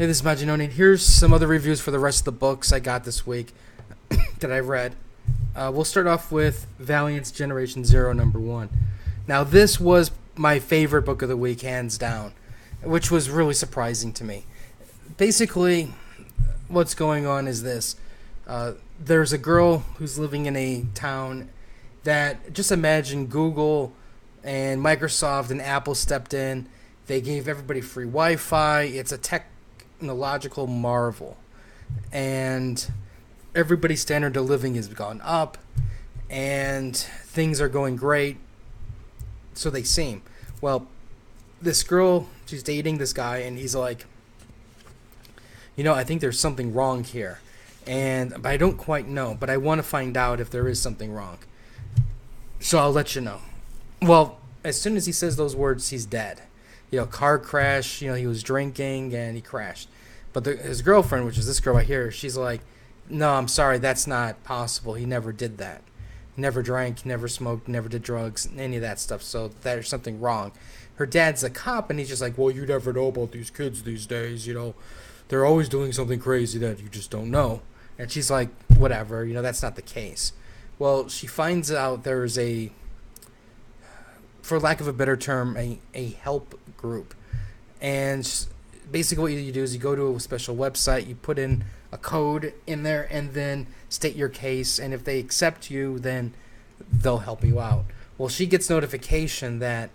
Hey, this is Maginoni. Here's some other reviews for the rest of the books I got this week that I read. We'll start off with Valiant's Generation Zero #1. Now, this was my favorite book of the week, hands down, which was really surprising to me. Basically, what's going on is this. There's a girl who's living in a town that, just imagine Google and Microsoft and Apple stepped in. They gave everybody free Wi-Fi. It's a technological marvel. And everybody's standard of living has gone up. And things are going great. So they seem. Well, this girl, she's dating this guy, and he's like, I think there's something wrong here. But I don't quite know. But I want to find out if there is something wrong. So I'll let you know. Well, as soon as he says those words, he's dead. Car crash, he was drinking and he crashed. But his girlfriend, which is this girl right here, she's like, no, I'm sorry, that's not possible. He never did that. He never drank, never smoked, never did drugs, any of that stuff. So there's something wrong. Her dad's a cop, and he's just like, well, you never know about these kids these days, They're always doing something crazy that you just don't know. And she's like, whatever, that's not the case. Well, she finds out there's for lack of a better term, a help group. And basically what you do is you go to a special website, you put in a code in there, and then state your case. And if they accept you, then they'll help you out. Well, she gets notification that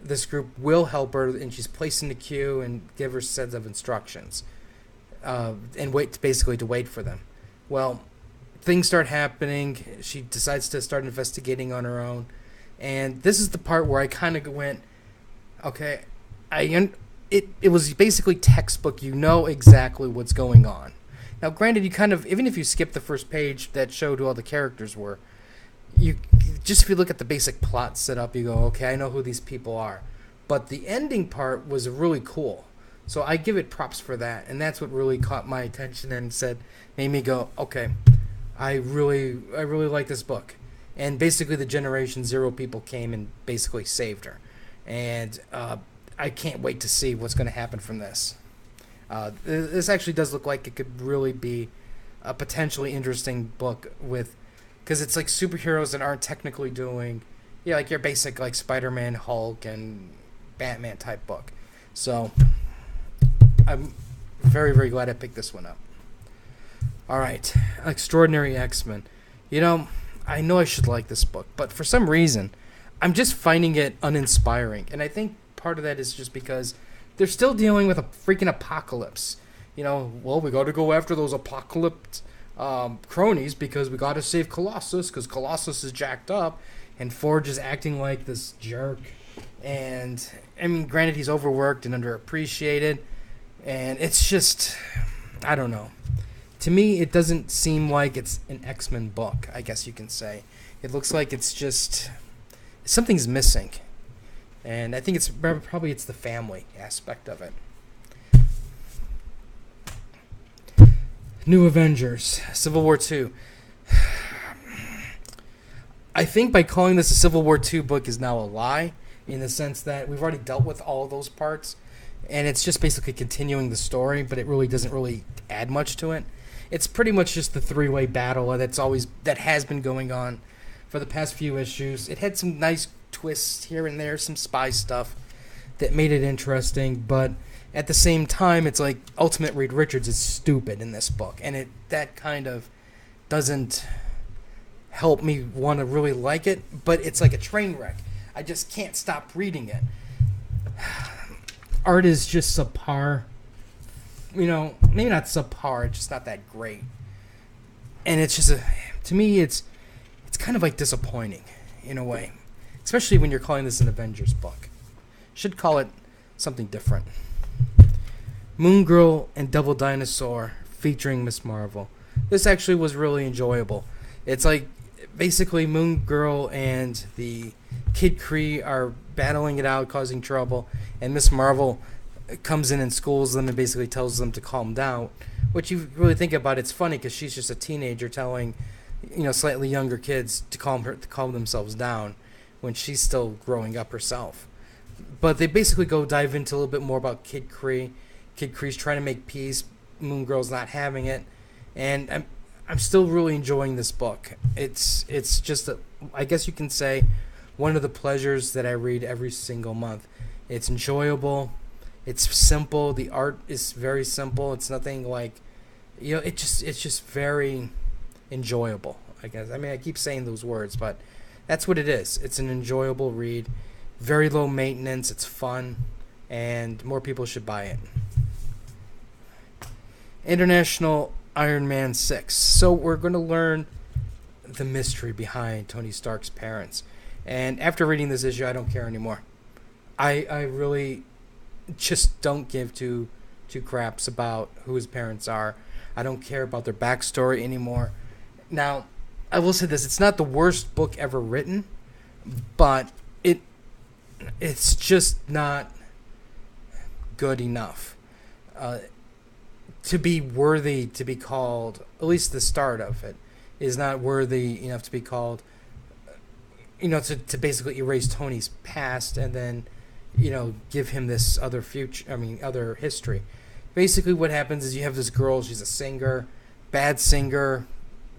this group will help her, and she's placed in the queue and give her sets of instructions. And basically to wait for them. Well, things start happening. She decides to start investigating on her own. And this is the part where I kind of went, okay, it was basically textbook. You know exactly what's going on. Now, granted, even if you skip the first page that showed who all the characters were, if you look at the basic plot setup, you go, okay, I know who these people are. But the ending part was really cool. So I give it props for that. And that's what really caught my attention and made me go, okay, I really like this book. And basically the Generation Zero people came and basically saved her. And I can't wait to see what's going to happen from this. This actually does look like it could really be a potentially interesting book because it's like superheroes that aren't technically doing, like your basic like Spider-Man, Hulk, and Batman type book. So I'm very, very glad I picked this one up. All right, Extraordinary XMen. I know I should like this book, but for some reason, I'm just finding it uninspiring. And I think part of that is just because they're still dealing with a freaking apocalypse. We got to go after those apocalypse cronies because we got to save Colossus because Colossus is jacked up and Forge is acting like this jerk. And, granted, he's overworked and underappreciated. And it's just, I don't know. To me, it doesn't seem like it's an X-Men book, I guess you can say. It looks like it's just something's missing. And I think it's probably the family aspect of it. New Avengers, Civil War 2. I think by calling this a Civil War 2 book is now a lie, in the sense that we've already dealt with all those parts, and it's just basically continuing the story, but it really doesn't really add much to it. It's pretty much just the three-way battle that has been going on for the past few issues. It had some nice twists here and there, some spy stuff that made it interesting, but at the same time, it's like Ultimate Reed Richards is stupid in this book, and that kind of doesn't help me want to really like it, but it's like a train wreck. I just can't stop reading it. Art is just subpar. Maybe not subpar, it's just not that great. And it's just, to me, it's kind of like disappointing in a way. Especially when you're calling this an Avengers book. Should call it something different. Moongirl and Devil Dinosaur featuring Miss Marvel. This actually was really enjoyable. It's like, basically Moongirl and the Kid Kree are battling it out, causing trouble, and Miss Marvel comes in and schools them and basically tells them to calm down. Which you really think about, it's funny because she's just a teenager telling, slightly younger kids to calm themselves down when she's still growing up herself. But they basically go dive into a little bit more about Kid Kree Kid Cree's trying to make peace. Moongirl's not having it, and I'm still really enjoying this book. It's just I guess you can say one of the pleasures that I read every single month. It's enjoyable. It's simple. The art is very simple. It's nothing like, it's just very enjoyable, I guess. I mean, I keep saying those words, but that's what it is. It's an enjoyable read. Very low maintenance. It's fun, and more people should buy it. International Iron Man 6. So we're going to learn the mystery behind Tony Stark's parents. And after reading this issue, I don't care anymore. I really just don't give two craps about who his parents are. I don't care about their backstory anymore. Now, I will say this. It's not the worst book ever written, but it's just not good enough to be worthy to be called, at least the start of it, is not worthy enough to be called, to basically erase Tony's past and then, give him this other other history. Basically what happens is you have this girl, she's a singer, bad singer,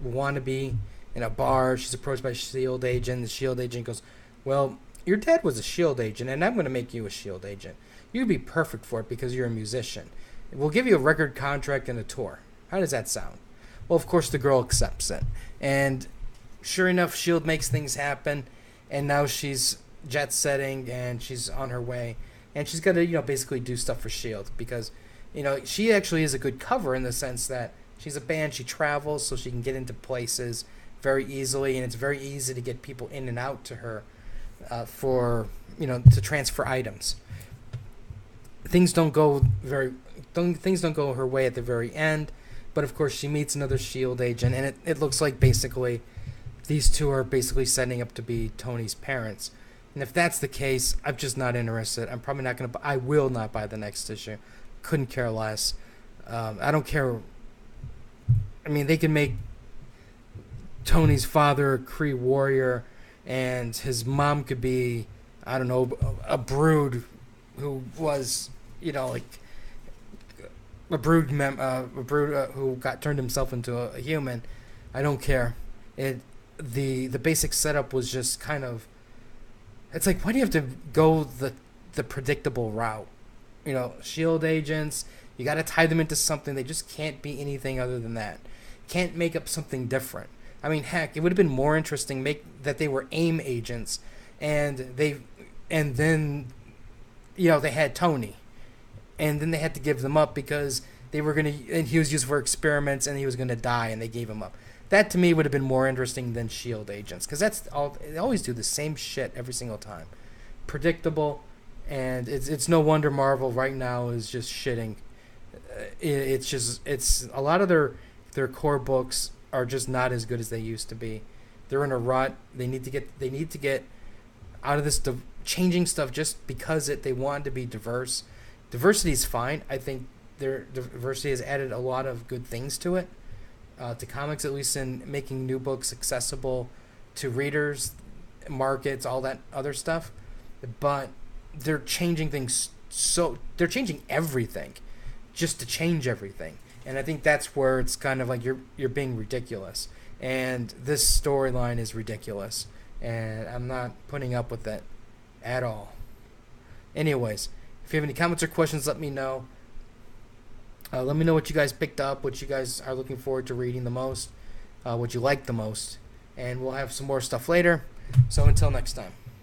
wannabe, in a bar. She's approached by a S.H.I.E.L.D. agent. The S.H.I.E.L.D. agent goes, well, your dad was a S.H.I.E.L.D. agent, and I'm going to make you a S.H.I.E.L.D. agent. You'd be perfect for it because you're a musician. We'll give you a record contract and a tour. How does that sound? Well, of course, the girl accepts it. And sure enough, S.H.I.E.L.D. makes things happen, and now she's jet-setting, and she's on her way. And she's got to, basically do stuff for S.H.I.E.L.D. because, she actually is a good cover in the sense that she's a band, she travels, so she can get into places very easily, and it's very easy to get people in and out to her to transfer items. Things don't go her way at the very end, but of course she meets another S.H.I.E.L.D. agent, and it looks like basically these two are basically setting up to be Tony's parents. And if that's the case, I'm just not interested. I'm probably not going to. I will not buy the next issue. Couldn't care less. I don't care. I mean, they can make Tony's father a Kree warrior, and his mom could be, I don't know, a brood who was, like a brood who got turned himself into a human. I don't care. The basic setup was just kind of. It's like, why do you have to go the predictable route? S.H.I.E.L.D. agents, you got to tie them into something. They just can't be anything other than that. Can't make up something different. I mean, heck, it would have been more interesting that they were AIM agents, and then they had Tony, and then they had to give them up because and he was used for experiments, and he was gonna die, and they gave him up. That to me would have been more interesting than S.H.I.E.L.D. agents, because that's all. They always do the same shit every single time, predictable, and it's no wonder Marvel right now is just shitting. It's a lot of their core books are just not as good as they used to be. They're in a rut. They need to get out of this changing stuff just because they want to be diverse. Diversity is fine. I think their diversity has added a lot of good things to it. To comics, at least in making new books accessible to readers, markets, all that other stuff. But they're changing things, so they're changing everything just to change everything. And I think that's where it's kind of like you're being ridiculous. And this storyline is ridiculous. And I'm not putting up with it at all. Anyways, if you have any comments or questions, let me know. Let me know what you guys picked up, what you guys are looking forward to reading the most, what you like the most. And we'll have some more stuff later. So until next time.